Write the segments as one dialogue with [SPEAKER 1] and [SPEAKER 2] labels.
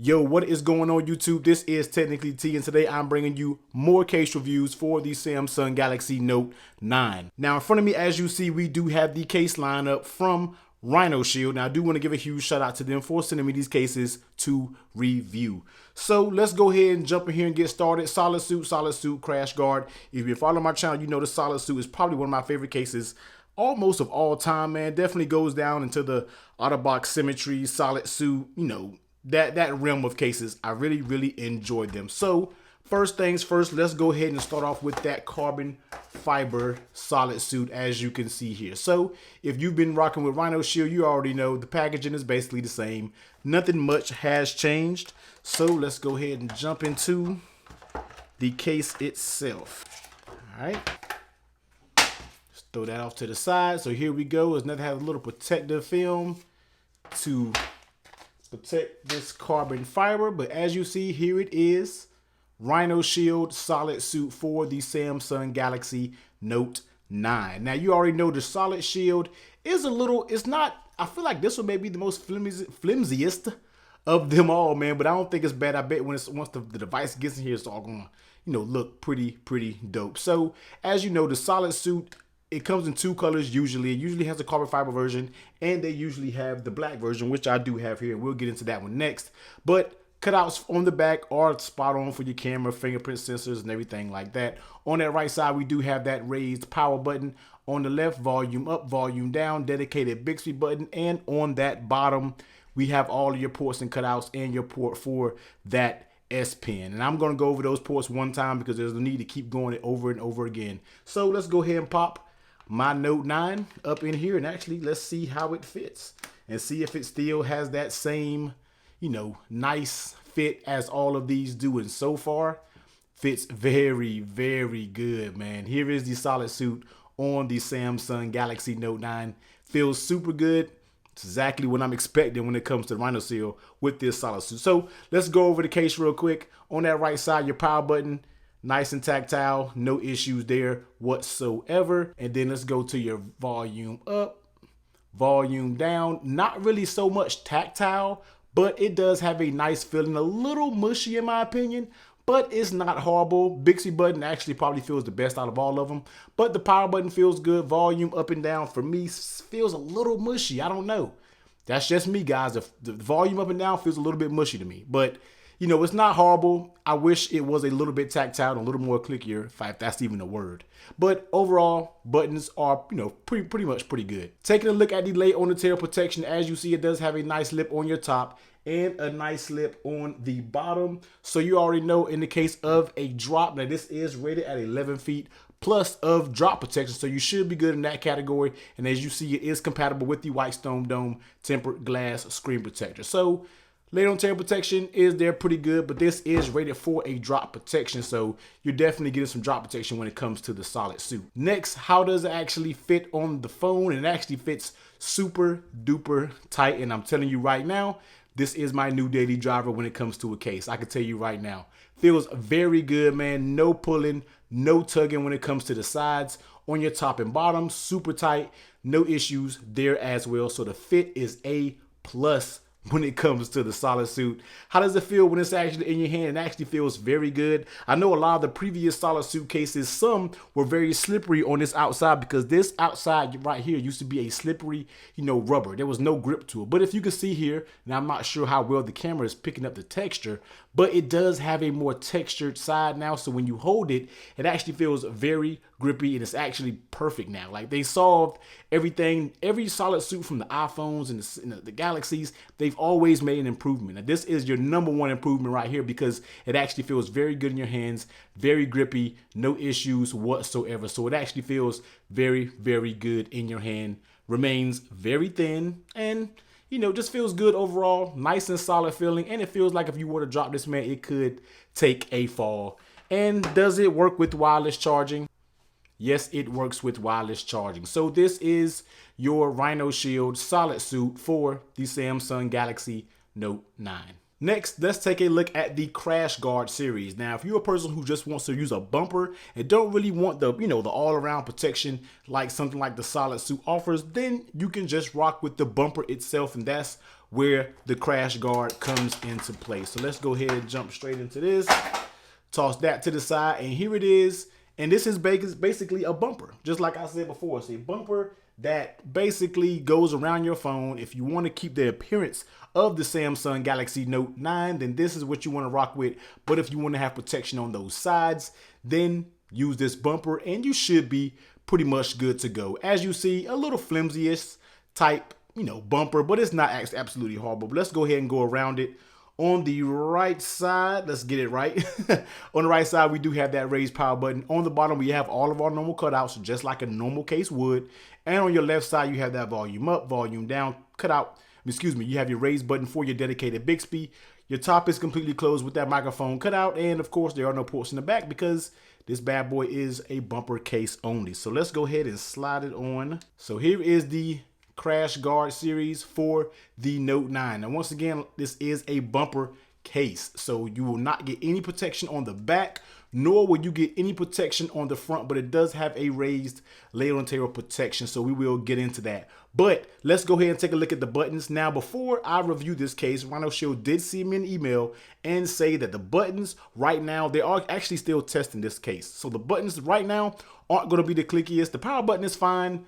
[SPEAKER 1] Yo, what is going on YouTube? This is Technically T, and today I'm bringing you more case reviews for the Samsung Galaxy Note 9. Now in front of me, as you see, we do have the case lineup from Rhinoshield. Now I do want to give a huge shout out to them for sending me these cases to review. So let's go ahead and jump in here and get started. SolidSuit CrashGuard. If you follow my channel, you know the SolidSuit is probably one of my favorite cases almost of all time, man. Definitely goes down into the out-of-box symmetry, SolidSuit, you know, that realm of cases. I really enjoyed them. So first things first, let's go ahead and start off with that carbon fiber SolidSuit, as you can see here. So if you've been rocking with Rhinoshield, you already know the packaging is basically the same. Nothing much has changed. So let's go ahead and jump into the case itself. All right, let's throw that off to the side. So here we go. It's nothing, has a little protective film to protect this carbon fiber, but as you see here, it is Rhinoshield SolidSuit for the Samsung Galaxy Note 9. Now you already know the SolidShield is a little, it's not, I feel like this one may be the most flimsiest of them all, man, but I don't think it's bad. I bet when once the device gets in here, it's all gonna, you know, look pretty dope. So as you know, the SolidSuit, it comes in two colors usually. It usually has a carbon fiber version, and they usually have the black version, which I do have here, and we'll get into that one next. But cutouts on the back are spot on for your camera, fingerprint sensors, and everything like that. On that right side, we do have that raised power button. On the left, volume up, volume down, dedicated Bixby button, and on that bottom, we have all of your ports and cutouts and your port for that S Pen. And I'm going to go over those ports one time because there's no need to keep going it over and over again. So let's go ahead and pop my Note 9 up in here, and actually let's see how it fits and see if it still has that same, you know, nice fit as all of these do. And so far fits very good, man. Here is the SolidSuit on the Samsung Galaxy Note 9. Feels super good. It's exactly what I'm expecting when it comes to Rhinoshield with this SolidSuit. So let's go over the case real quick. On that right side, your power button, nice and tactile, no issues there whatsoever. And then let's go to your volume up, volume down. Not really so much tactile, but it does have a nice feeling. A little mushy in my opinion, but it's not horrible. Bixby button actually probably feels the best out of all of them, but the power button feels good. Volume up and down for me feels a little mushy. I don't know. That's just me, guys. The volume up and down feels a little bit mushy to me, but you know, it's not horrible. I wish it was a little bit tactile and a little more clickier, if that's even a word. But overall, buttons are, you know, pretty much pretty good. Taking a look at the lay on the tail protection, as you see, it does have a nice lip on your top and a nice lip on the bottom. So you already know in the case of a drop, now this is rated at 11 feet plus of drop protection, so you should be good in that category. And as you see, it is compatible with the Whitestone Dome tempered glass screen protector. So lay on tail protection is there pretty good, but this is rated for a drop protection, so you're definitely getting some drop protection when it comes to the SolidSuit. Next, how does it actually fit on the phone? And it actually fits super duper tight, and I'm telling you right now, this is my new daily driver when it comes to a case. I can tell you right now, feels very good, man. No pulling, no tugging when it comes to the sides. On your top and bottom, super tight, no issues there as well. So the fit is A+ when it comes to the SolidSuit. How does it feel when it's actually in your hand? It actually feels very good. I know a lot of the previous SolidSuit cases, some were very slippery on this outside because this outside right here used to be a slippery, you know, rubber. There was no grip to it. But if you can see here, and I'm not sure how well the camera is picking up the texture, but it does have a more textured side now. So when you hold it, it actually feels very grippy, and it's actually perfect now. Like, they solved everything. Every SolidSuit from the iPhones and the Galaxies, they've always made an improvement. Now this is your #1 improvement right here because it actually feels very good in your hands, very grippy, no issues whatsoever. So it actually feels very good in your hand, remains very thin, and you know, just feels good overall. Nice and solid feeling, and it feels like if you were to drop this, man, it could take a fall. And does it work with wireless charging? Yes, it works with wireless charging. So this is your Rhinoshield SolidSuit for the Samsung Galaxy Note 9. Next, let's take a look at the CrashGuard series. Now, if you're a person who just wants to use a bumper and don't really want the, you know, the all-around protection like something like the SolidSuit offers, then you can just rock with the bumper itself, and that's where the crash guard comes into play. So let's go ahead and jump straight into this. Toss that to the side, and here it is. And this is basically a bumper. Just like I said before, it's a bumper that basically goes around your phone. If you want to keep the appearance of the Samsung Galaxy Note 9, then this is what you want to rock with. But if you want to have protection on those sides, then use this bumper and you should be pretty much good to go. As you see, a little flimsy-ish type, bumper, but it's not absolutely horrible. But let's go ahead and go around it. On the right side, let's get it right. On the right side, we do have that raised power button. On the bottom, we have all of our normal cutouts, just like a normal case would. And on your left side, you have that volume up, volume down cutout. Excuse me, you have your raised button for your dedicated Bixby. Your top is completely closed with that microphone cutout. And of course, there are no ports in the back because this bad boy is a bumper case only. So let's go ahead and slide it on. So here is the CrashGuard series for the Note 9. Now, once again, this is a bumper case, so you will not get any protection on the back, nor will you get any protection on the front, but it does have a raised layer on tail protection, so we will get into that. But let's go ahead and take a look at the buttons. Now, before I review this case, Rhinoshield did send me an email and say that the buttons right now, they are actually still testing this case. So the buttons right now aren't going to be the clickiest. The power button is fine.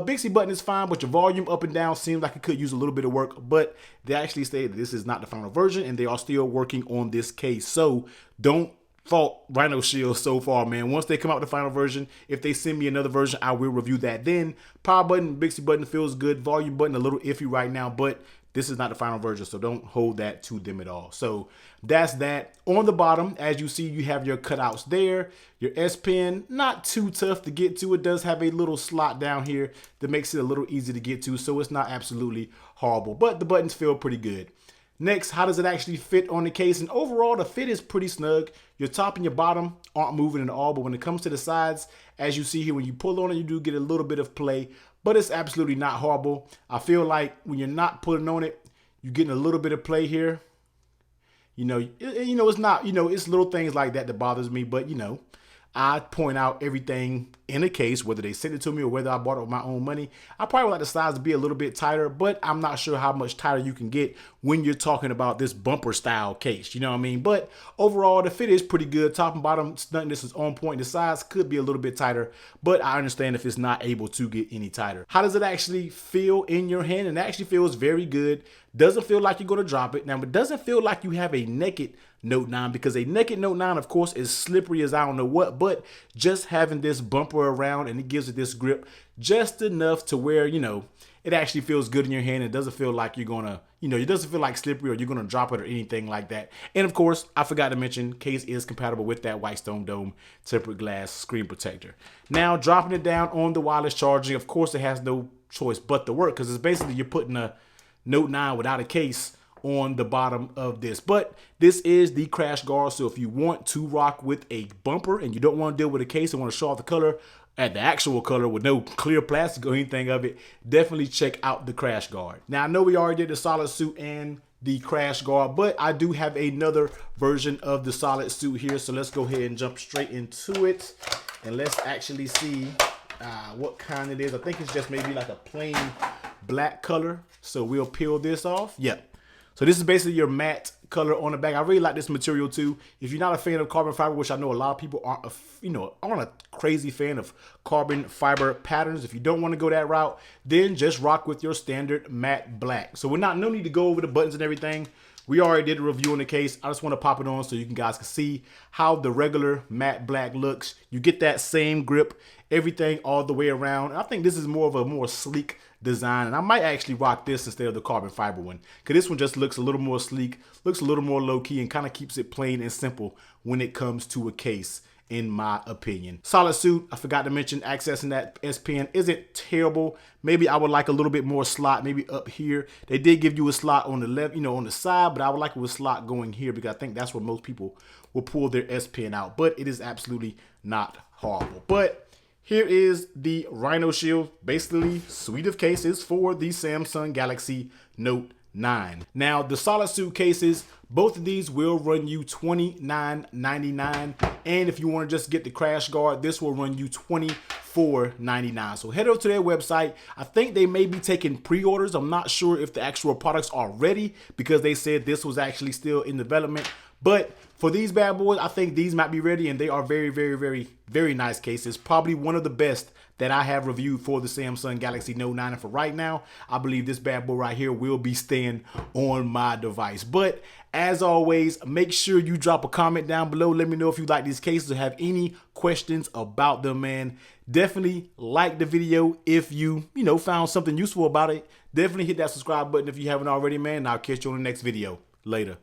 [SPEAKER 1] Bixby button is fine, but your volume up and down seems like it could use a little bit of work, but they actually say that this is not the final version and they are still working on this case. So don't fault Rhinoshield so far, man. Once they come out with the final version, if they send me another version, I will review that then. Power button, Bixby button feels good. Volume button a little iffy right now, but this is not the final version, so don't hold that to them at all. So that's that. On the bottom, as you see, you have your cutouts there. Your S Pen, not too tough to get to. It does have a little slot down here that makes it a little easy to get to, so it's not absolutely horrible, but the buttons feel pretty good. Next, how does it actually fit on the case? And overall, the fit is pretty snug. Your top and your bottom aren't moving at all, but when it comes to the sides, as you see here, when you pull on it, you do get a little bit of play, but it's absolutely not horrible. I feel like when you're not pulling on it, you're getting a little bit of play here. It's not, it's little things like that that bothers me, but I point out everything in a case, whether they send it to me or whether I bought it with my own money. I probably would like the size to be a little bit tighter, but I'm not sure how much tighter you can get when you're talking about this bumper style case, you know what I mean? But overall, the fit is pretty good. Top and bottom, this is on point. The size could be a little bit tighter, but I understand if it's not able to get any tighter. How does it actually feel in your hand? And it actually feels very good. Doesn't feel like you're going to drop it. Now, it doesn't feel like you have a naked Note 9, because a naked Note 9, of course, is slippery as I don't know what, but just having this bumper around and it gives it this grip just enough to where, it actually feels good in your hand. It doesn't feel like you're going to, it doesn't feel like slippery or you're going to drop it or anything like that. And of course, I forgot to mention, case is compatible with that Whitestone Dome tempered glass screen protector. Now, dropping it down on the wireless charging, of course, it has no choice but to work, because it's basically you're putting a Note 9 without a case on the bottom of this. But this is the CrashGuard, so if you want to rock with a bumper and you don't want to deal with a case and want to show off the color at the actual color with no clear plastic or anything of it, definitely check out the CrashGuard. Now, I know we already did the SolidSuit and the CrashGuard, but I do have another version of the SolidSuit here, so let's go ahead and jump straight into it and let's actually see what kind it is. I think it's just maybe like a plain black color, so we'll peel this off. Yep. So this is basically your matte color on the back. I really like this material too. If you're not a fan of carbon fiber, which I know a lot of people aren't, aren't a crazy fan of carbon fiber patterns. If you don't want to go that route, then just rock with your standard matte black. So no need to go over the buttons and everything. We already did a review on the case. I just want to pop it on so you guys can see how the regular matte black looks. You get that same grip, everything all the way around. And I think this is more of a more sleek design, and I might actually rock this instead of the carbon fiber one, because this one just looks a little more sleek, looks a little more low-key, and kind of keeps it plain and simple when it comes to a case, in my opinion. SolidSuit, I forgot to mention, accessing that S Pen isn't terrible. Maybe I would like a little bit more slot, maybe up here. They did give you a slot on the left, on the side, but I would like it with a slot going here, because I think that's where most people will pull their S Pen out, but it is absolutely not horrible. But here is the Rhinoshield, basically suite of cases for the Samsung Galaxy Note 9. Now, the SolidSuit cases, both of these will run you $29.99, and if you want to just get the CrashGuard, this will run you $24 $4.99. So head over to their website. I think they may be taking pre-orders. I'm not sure if the actual products are ready because they said this was actually still in development. But for these bad boys, I think these might be ready, and they are very, very, very, very nice cases. Probably one of the best that I have reviewed for the Samsung Galaxy Note 9. And for right now, I believe this bad boy right here will be staying on my device. But as always, make sure you drop a comment down below. Let me know if you like these cases or have any questions about them, man. Definitely like the video if you found something useful about it. Definitely hit that subscribe button if you haven't already, man. And I'll catch you on the next video. Later.